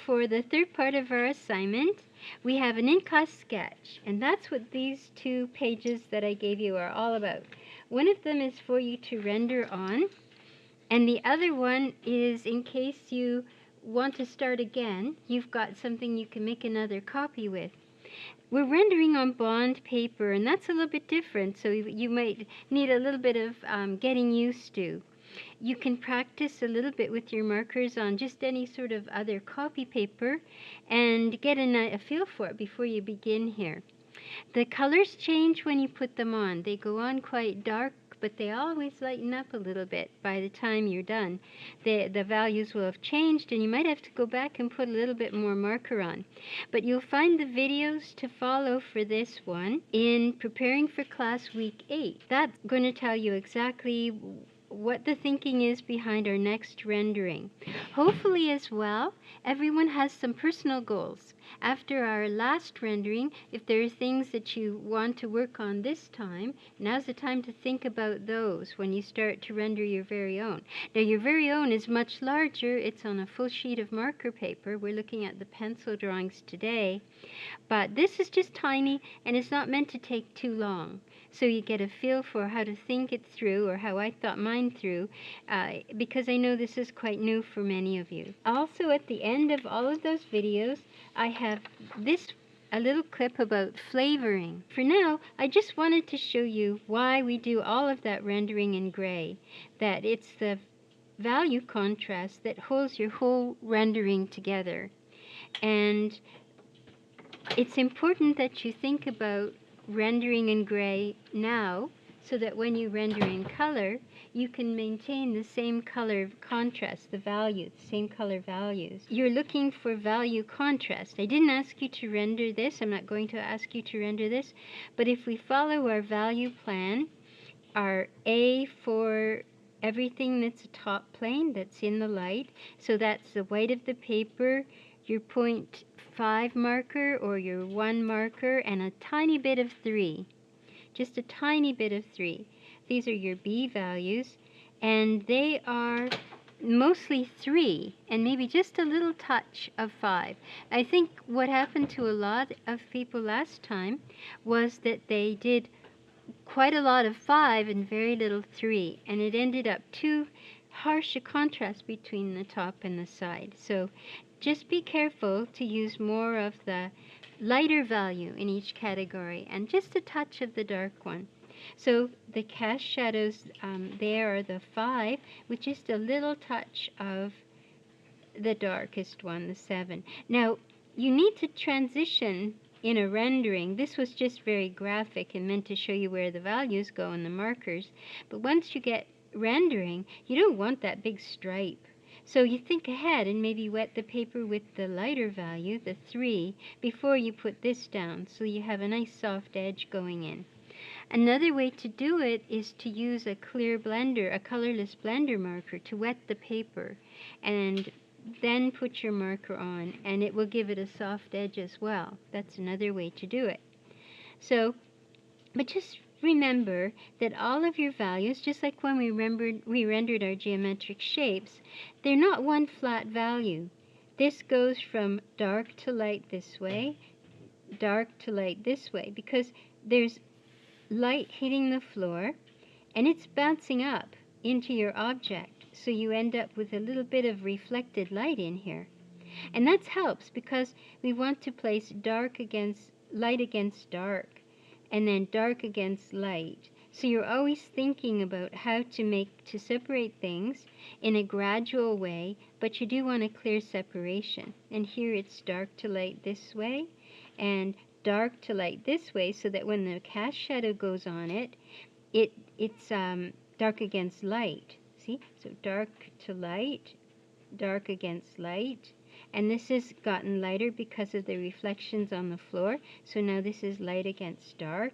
for the third part of our assignment, we have an in-class sketch, and that's what these 2 pages that I gave you are all about. One of them is for you to render on, and the other one is in case you want to start again, you've got something you can make another copy with. We're rendering on bond paper, and that's a little bit different, so you might need a little bit of getting used to. You can practice a little bit with your markers on just any sort of other copy paper and get a feel for it before you begin here. The colors change when you put them on. They go on quite dark, but they always lighten up a little bit by the time you're done. The values will have changed, and you might have to go back and put a little bit more marker on. But you'll find the videos to follow for this one in Preparing for Class Week 8. That's going to tell you exactly what the thinking is behind our next rendering. Hopefully as well, everyone has some personal goals. After our last rendering, if there are things that you want to work on this time, now's the time to think about those when you start to render your very own. Now, your very own is much larger. It's on a full sheet of marker paper. We're looking at the pencil drawings today. But this is just tiny, and it's not meant to take too long. So you get a feel for how to think it through, or how I thought mine through, because I know this is quite new for many of you. Also, at the end of all of those videos, I have a little clip about flavoring. For now, I just wanted to show you why we do all of that rendering in gray, that it's the value contrast that holds your whole rendering together. And it's important that you think about rendering in gray now, so that when you render in color, you can maintain the same color contrast, the same color values. You're looking for value contrast. I didn't ask you to render this. I'm not going to ask you to render this. But if we follow our value plan, our A for everything that's a top plane, that's in the light, so that's the white of the paper, your 0.5 marker or your 1 marker, and a tiny bit of 3. Just a tiny bit of 3. These are your B values, and they are mostly 3 and maybe just a little touch of 5. I think what happened to a lot of people last time was that they did quite a lot of 5 and very little 3, and it ended up too harsh a contrast between the top and the side. So just be careful to use more of the lighter value in each category and just a touch of the dark one. So the cast shadows there are the 5 with just a little touch of the darkest one, the 7. Now, you need to transition in a rendering. This was just very graphic and meant to show you where the values go and the markers. But once you get rendering, you don't want that big stripe. So you think ahead and maybe wet the paper with the lighter value, the 3, before you put this down, so you have a nice soft edge going in. Another way to do it is to use a clear blender, a colorless blender marker, to wet the paper, and then put your marker on, and it will give it a soft edge as well. That's another way to do it. So, but just remember that all of your values, just like when we rendered our geometric shapes, they're not one flat value. This goes from dark to light this way, dark to light this way, because there's light hitting the floor and it's bouncing up into your object. So you end up with a little bit of reflected light in here. And that helps because we want to place light against dark, and then dark against light. So you're always thinking about how to separate things in a gradual way, but you do want a clear separation. And here it's dark to light this way, and dark to light this way, so that when the cast shadow goes on it, it's dark against light. See? So dark to light, dark against light. And this has gotten lighter because of the reflections on the floor. So now this is light against dark.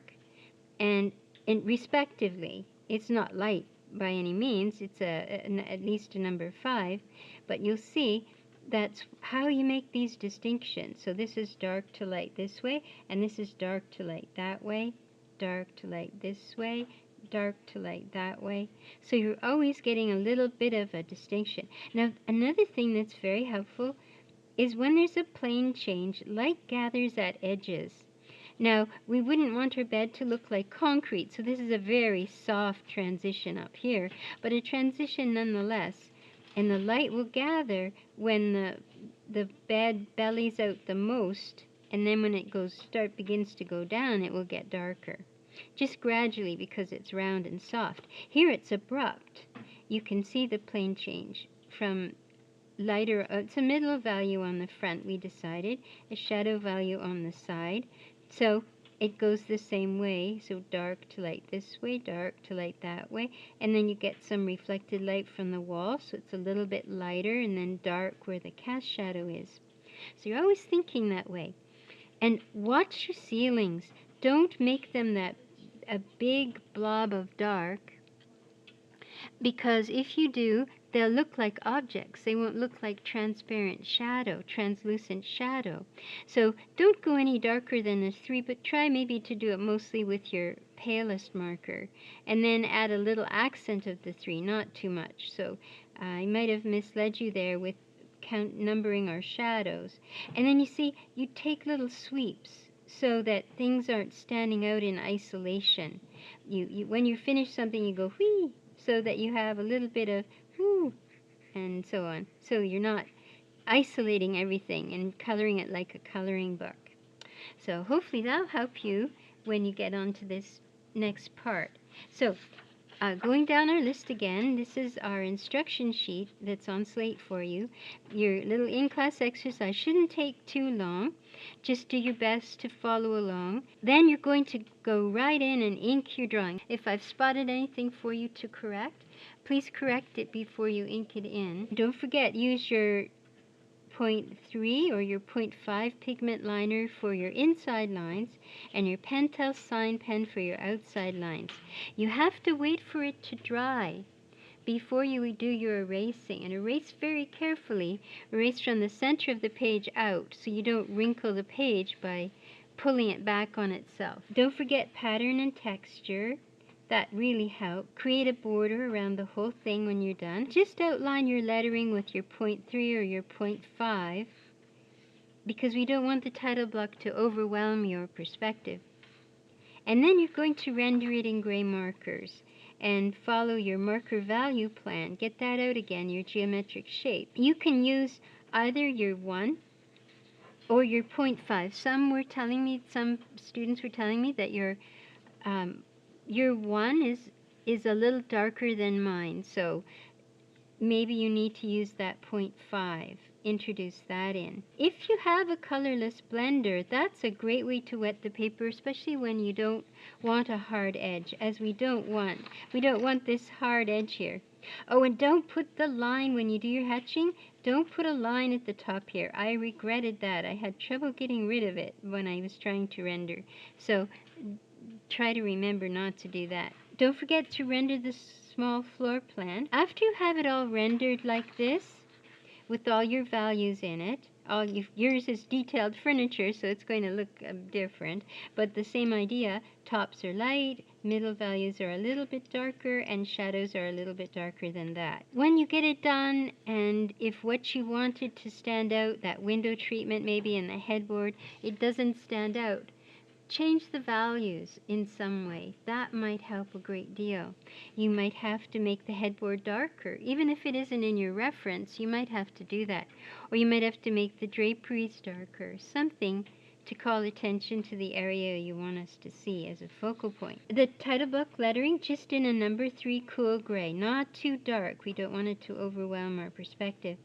And respectively, it's not light by any means. It's at least a number 5. But you'll see that's how you make these distinctions. So this is dark to light this way, and this is dark to light that way, dark to light this way, dark to light that way. So you're always getting a little bit of a distinction. Now, another thing that's very helpful is when there's a plane change, light gathers at edges. Now, we wouldn't want our bed to look like concrete, so this is a very soft transition up here, but a transition nonetheless. And the light will gather when the bed bellies out the most, and then when it begins to go down, it will get darker. Just gradually because it's round and soft. Here it's abrupt. You can see the plane change from lighter, it's a middle value on the front, we decided, a shadow value on the side. So it goes the same way, so dark to light this way, dark to light that way, and then you get some reflected light from the wall, so it's a little bit lighter, and then dark where the cast shadow is. So you're always thinking that way. And watch your ceilings. Don't make them a big blob of dark, because if you do, they'll look like objects. They won't look like transparent shadow, translucent shadow. So don't go any darker than a 3, but try maybe to do it mostly with your palest marker. And then add a little accent of the 3, not too much. So I might have misled you there with numbering our shadows. And then you see, you take little sweeps so that things aren't standing out in isolation. When you finish something, you go whee, so that you have a little bit of whoo, and so on. So you're not isolating everything and coloring it like a coloring book. So hopefully that'll help you when you get onto this next part. So going down our list again, this is our instruction sheet that's on slate for you. Your little in-class exercise shouldn't take too long. Just do your best to follow along. Then you're going to go right in and ink your drawing. If I've spotted anything for you to correct, please correct it before you ink it in. Don't forget, use your 0.3 or your 0.5 pigment liner for your inside lines and your Pentel sign pen for your outside lines. You have to wait for it to dry before you do your erasing, and erase very carefully. Erase from the center of the page out so you don't wrinkle the page by pulling it back on itself. Don't forget pattern and texture. That really help. Create a border around the whole thing when you're done. Just outline your lettering with your 0.3 or your 0.5 because we don't want the title block to overwhelm your perspective. And then you're going to render it in gray markers and follow your marker value plan. Get that out again, your geometric shape. You can use either your 1 or your 0.5. Some students were telling me that your 1 is a little darker than mine, so maybe you need to use that 0.5. Introduce that in. If you have a colorless blender, that's a great way to wet the paper, especially when you don't want a hard edge, as we don't want this hard edge here. Oh, and don't put the line when you do your hatching. Don't put a line at the top here. I regretted that. I had trouble getting rid of it when I was trying to render. So try to remember not to do that. Don't forget to render the small floor plan. After you have it all rendered like this, with all your values in it, yours is detailed furniture, so it's going to look different, but the same idea. Tops are light, middle values are a little bit darker, and shadows are a little bit darker than that. When you get it done, and if what you wanted to stand out, that window treatment maybe in the headboard, it doesn't stand out, change the values in some way. That might help a great deal. You might have to make the headboard darker. Even if it isn't in your reference, you might have to do that. Or you might have to make the draperies darker. Something to call attention to the area you want us to see as a focal point. The title block lettering, just in a number 3 cool gray. Not too dark. We don't want it to overwhelm our perspective.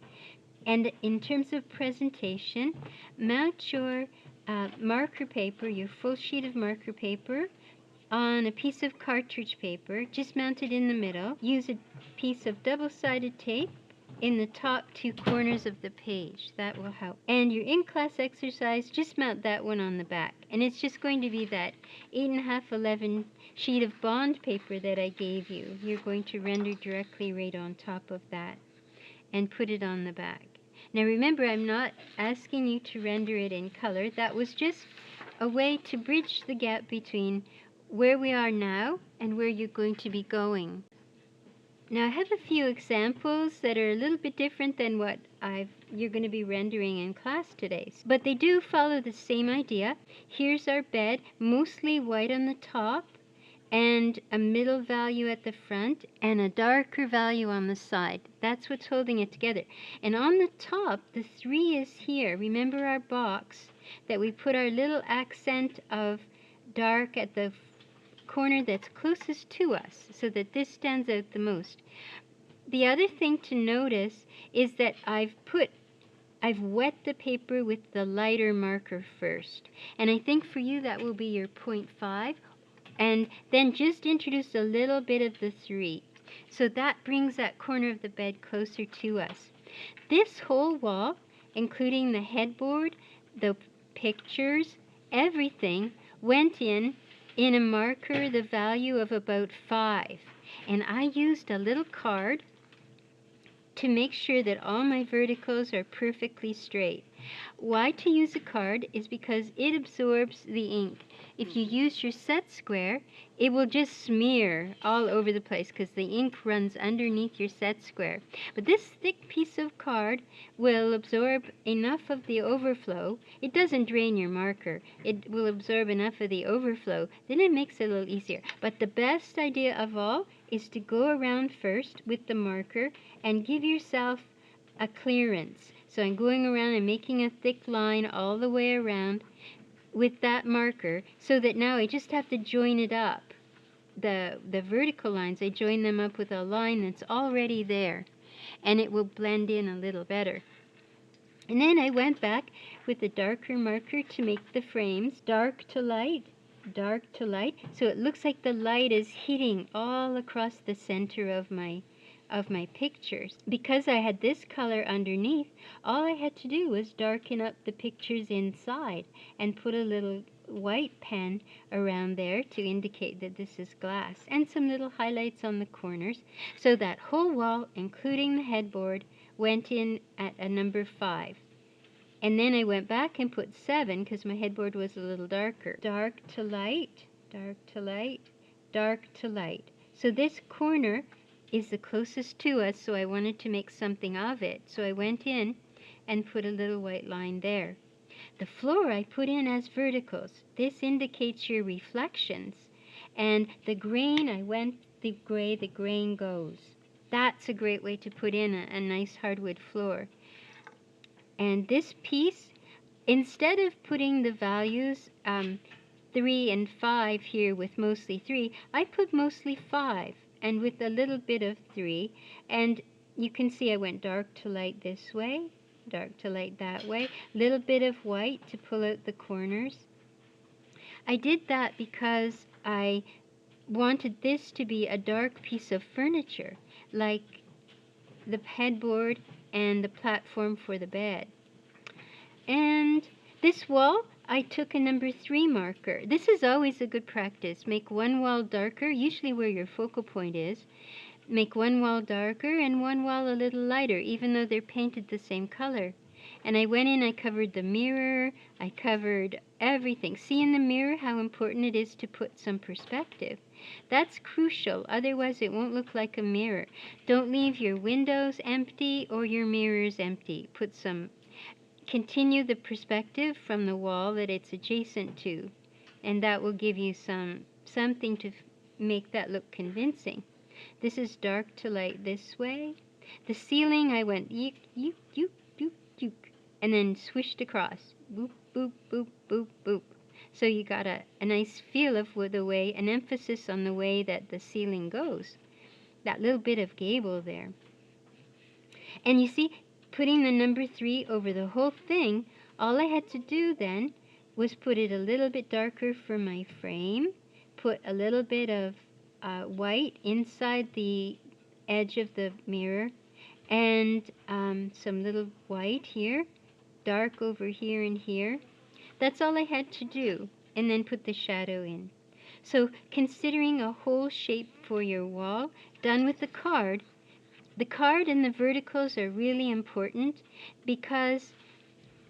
And in terms of presentation, mount your marker paper, your full sheet of marker paper, on a piece of cartridge paper. Just mount it in the middle. Use a piece of double-sided tape in the top 2 corners of the page. That will help. And your in-class exercise, just mount that one on the back. And it's just going to be that 8.5-11 sheet of bond paper that I gave you. You're going to render directly right on top of that and put it on the back. Now remember, I'm not asking you to render it in color. That was just a way to bridge the gap between where we are now and where you're going to be going. Now I have a few examples that are a little bit different than what you're going to be rendering in class today. But they do follow the same idea. Here's our bed, mostly white on the top, and a middle value at the front, and a darker value on the side. That's what's holding it together. And on the top, the 3 is here. Remember our box that we put our little accent of dark at the corner that's closest to us, so that this stands out the most. The other thing to notice is that I've wet the paper with the lighter marker first. And I think for you that will be your 0.5. And then just introduce a little bit of the 3. So that brings that corner of the bed closer to us. This whole wall, including the headboard, the pictures, everything, went in a marker the value of about 5. And I used a little card to make sure that all my verticals are perfectly straight. Why to use a card is because it absorbs the ink. If you use your set square, it will just smear all over the place because the ink runs underneath your set square. But this thick piece of card will absorb enough of the overflow. It doesn't drain your marker. It will absorb enough of the overflow. Then it makes it a little easier. But the best idea of all is to go around first with the marker and give yourself a clearance. So I'm going around and making a thick line all the way around with that marker, so that now I just have to join it up. The vertical lines, I join them up with a line that's already there, and it will blend in a little better. And then I went back with a darker marker to make the frames dark to light, so it looks like the light is hitting all across the center of my pictures. Because I had this color underneath, all I had to do was darken up the pictures inside and put a little white pen around there to indicate that this is glass, and some little highlights on the corners. So that whole wall, including the headboard, went in at a number 5. And then I went back and put 7 because my headboard was a little darker. Dark to light, dark to light, dark to light. So this corner is the closest to us, so I wanted to make something of it. So I went in and put a little white line there. The floor I put in as verticals. This indicates your reflections. And the grain, I went the grain goes. That's a great way to put in a nice hardwood floor. And this piece, instead of putting the values 3 and 5 here with mostly 3, I put mostly 5 and with a little bit of 3. And you can see I went dark to light this way, dark to light that way, little bit of white to pull out the corners. I did that because I wanted this to be a dark piece of furniture, like the headboard and the platform for the bed. And this wall, I took a number 3 marker. This is always a good practice. Make one wall darker, usually where your focal point is. Make one wall darker and one wall a little lighter, even though they're painted the same color. And I went in, I covered the mirror, I covered everything. See in the mirror how important it is to put some perspective. That's crucial, otherwise it won't look like a mirror. Don't leave your windows empty or your mirrors empty. Continue the perspective from the wall that it's adjacent to, and that will give you something to make that look convincing. This is dark to light this way. The ceiling, I went yook, yook, yook, yook, yook, and then swished across. Boop, boop, boop, boop, boop. So you got a nice feel of the way, an emphasis on the way that the ceiling goes. That little bit of gable there. And you see, putting the number 3 over the whole thing, all I had to do then was put it a little bit darker for my frame, put a little bit of white inside the edge of the mirror, and some little white here, dark over here and here. That's all I had to do, and then put the shadow in. So considering a whole shape for your wall, done with the card and the verticals are really important because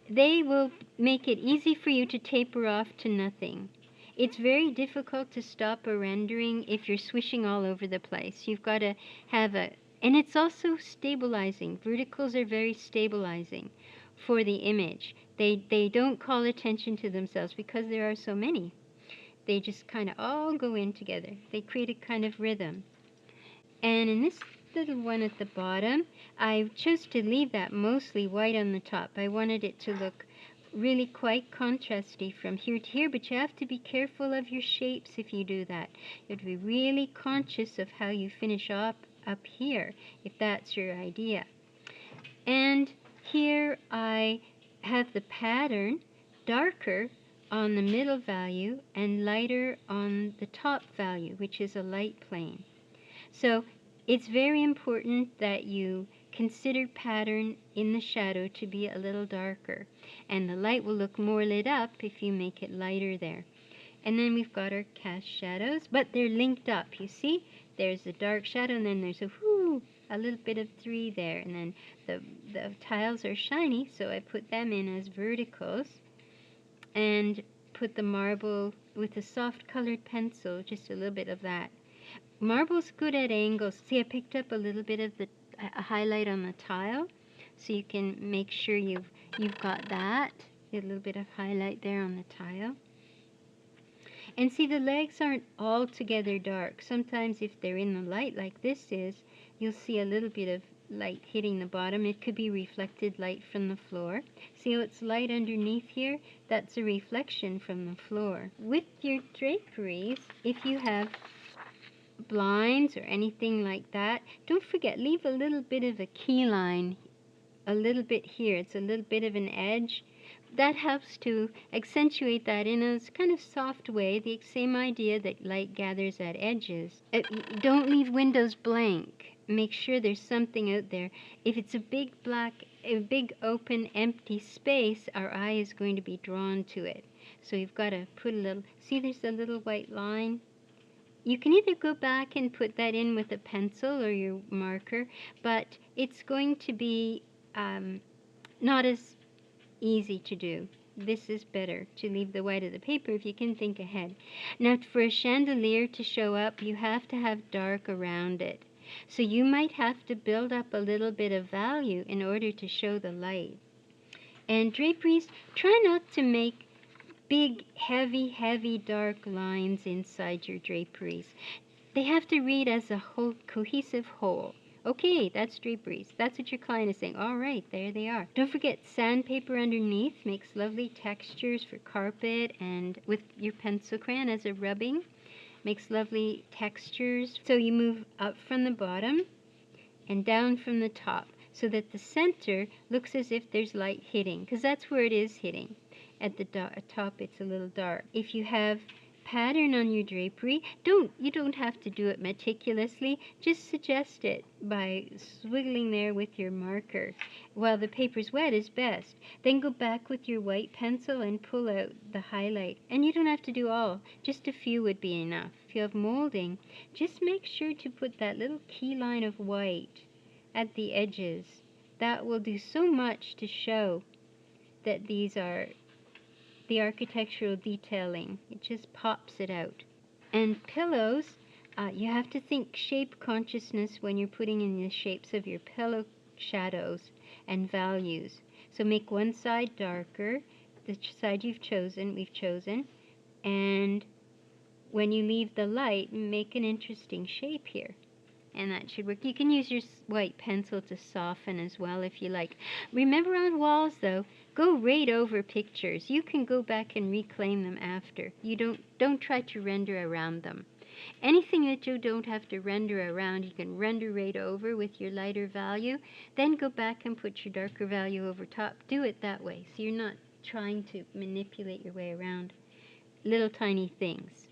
they will make it easy for you to taper off to nothing. It's very difficult to stop a rendering if you're swishing all over the place. You've got to have and it's also stabilizing. Verticals are very stabilizing for the image. They don't call attention to themselves because there are so many. They just kind of all go in together. They create a kind of rhythm. And in this little one at the bottom, I chose to leave that mostly white on the top. I wanted it to look really quite contrasty from here to here, but you have to be careful of your shapes if you do that. You have to be really conscious of how you finish up here, if that's your idea. And here I have the pattern darker on the middle value and lighter on the top value, which is a light plane. So it's very important that you consider pattern in the shadow to be a little darker. And the light will look more lit up if you make it lighter there. And then we've got our cast shadows, but they're linked up. You see, there's a dark shadow, and then there's a little bit of 3 there. And then the tiles are shiny, so I put them in as verticals and put the marble with a soft colored pencil, just a little bit of that. Marble's good at angles. See, I picked up a little bit of a highlight on the tile, so you can make sure you've got that. A little bit of highlight there on the tile. And see, the legs aren't all together dark. Sometimes if they're in the light like this is, you'll see a little bit of light hitting the bottom. It could be reflected light from the floor. See how it's light underneath here? That's a reflection from the floor. With your draperies, if you have blinds or anything like that, don't forget, leave a little bit of a key line, a little bit here. It's a little bit of an edge. That helps to accentuate that in a kind of soft way, the same idea that light gathers at edges. Don't leave windows blank. Make sure there's something out there. If it's a big open empty space, our eye is going to be drawn to it. So you've got to put a little, see there's a little white line? You can either go back and put that in with a pencil or your marker, but it's going to be not as easy to do. This is better to leave the white of the paper if you can think ahead. Now, for a chandelier to show up, you have to have dark around it. So you might have to build up a little bit of value in order to show the light. And draperies, try not to make big, heavy, dark lines inside your draperies. They have to read as a whole, cohesive whole. Okay, that's draperies. That's what your client is saying. All right, there they are. Don't forget, sandpaper underneath makes lovely textures for carpet, and with your pencil crayon as a rubbing, makes lovely textures. So you move up from the bottom and down from the top so that the center looks as if there's light hitting, because that's where it is hitting. At the top, it's a little dark. If you have pattern on your drapery, you don't have to do it meticulously. Just suggest it by swiggling there with your marker. While the paper's wet is best. Then go back with your white pencil and pull out the highlight. And you don't have to do all. Just a few would be enough. If you have molding, just make sure to put that little key line of white at the edges. That will do so much to show that these are the architectural detailing. It just pops it out. And pillows, you have to think shape consciousness when you're putting in the shapes of your pillow shadows and values. So make one side darker, the side we've chosen, and when you leave the light, make an interesting shape here. And that should work. You can use your white pencil to soften as well if you like. Remember, on walls, though, go right over pictures. You can go back and reclaim them after. You don't try to render around them. Anything that you don't have to render around, you can render right over with your lighter value. Then go back and put your darker value over top. Do it that way, so you're not trying to manipulate your way around little tiny things.